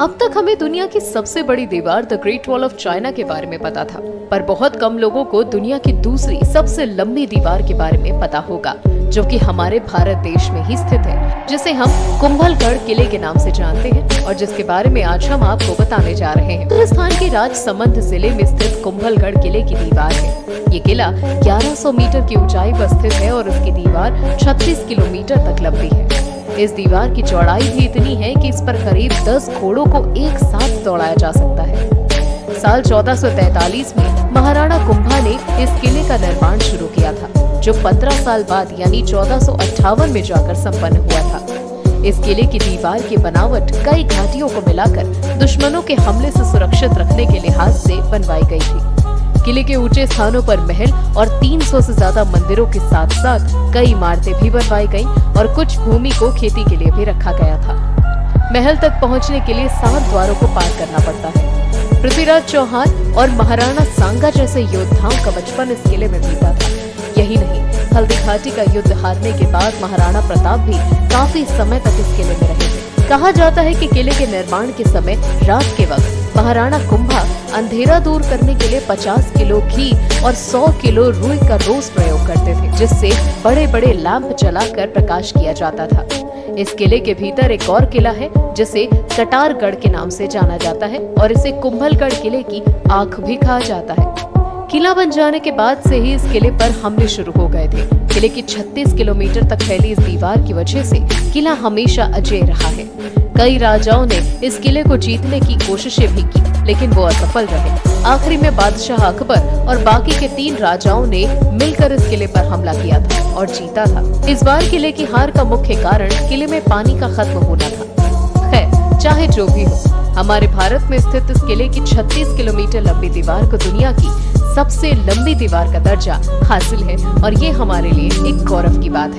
अब तक हमें दुनिया की सबसे बड़ी दीवार the great wall of China के बारे में पता था, पर बहुत कम लोगों को दुनिया की दूसरी सबसे लंबी दीवार के बारे में पता होगा, जो कि हमारे भारत देश में ही स्थित है, जिसे हम कुंभलगढ़ किले के नाम से जानते हैं और जिसके बारे में आज हम आपको बताने जा रहे हैं। राजस्थान के राजसमंद जिले में स्थित कुंभलगढ़ किले की दीवार है। ये किला 1100 मीटर की ऊंचाई पर स्थित है और इसकी दीवार 36 किलोमीटर तक लंबी है। इस दीवार की चौड़ाई भी इतनी है कि इस पर करीब 10 घोड़ों को एक साथ दौड़ाया जा सकता है। साल 1443 में महाराणा कुंभा ने इस किले का निर्माण शुरू किया था, जो 15 साल बाद यानी 1458 में जाकर संपन्न हुआ था। इस किले की दीवार की बनावट कई घाटियों को मिलाकर दुश्मनों के हमले से सुरक्षित रखने के लिहाज से बनवाई गई थी। किले के ऊंचे स्थानों पर महल और 300 से ज्यादा मंदिरों के साथ साथ कई इमारतें भी बनवाई गईं और कुछ भूमि को खेती के लिए भी रखा गया था। महल तक पहुंचने के लिए 7 द्वारों को पार करना पड़ता है। पृथ्वीराज चौहान और महाराणा सांगा जैसे योद्धाओं का बचपन इस किले में बीता था। यही नहीं, हल्दी घाटी का युद्ध हारने के बाद महाराणा प्रताप भी काफी समय तक इस किले में रहे थे। कहा जाता है कि किले के निर्माण के समय रात के वक्त महाराणा कुंभा अंधेरा दूर करने के लिए 50 किलो घी और 100 किलो रुई का रोज प्रयोग करते थे, जिससे बड़े बड़े लैंप जलाकर प्रकाश किया जाता था। इस किले के भीतर एक और किला है जिसे कटारगढ़ के नाम से जाना जाता है और इसे कुंभलगढ़ किले की आंख भी कहा जाता है। किला बन जाने के बाद से ही इस किले पर हमले शुरू हो गए थे। किले की 36 किलोमीटर तक फैली इस दीवार की वजह से किला हमेशा अजेय रहा है। कई राजाओं ने इस किले को जीतने की कोशिशें भी की, लेकिन वो असफल रहे। आखिरी में बादशाह अकबर और बाकी के 3 राजाओं ने मिलकर इस किले पर हमला किया था और जीता था। इस बार किले की हार का मुख्य कारण किले में पानी का खत्म होना था। खैर, चाहे जो भी हो, हमारे भारत में स्थित इस किले की 36 किलोमीटर लंबी दीवार को दुनिया की सबसे लंबी दीवार का दर्जा हासिल है और ये हमारे लिए एक गौरव की बात है।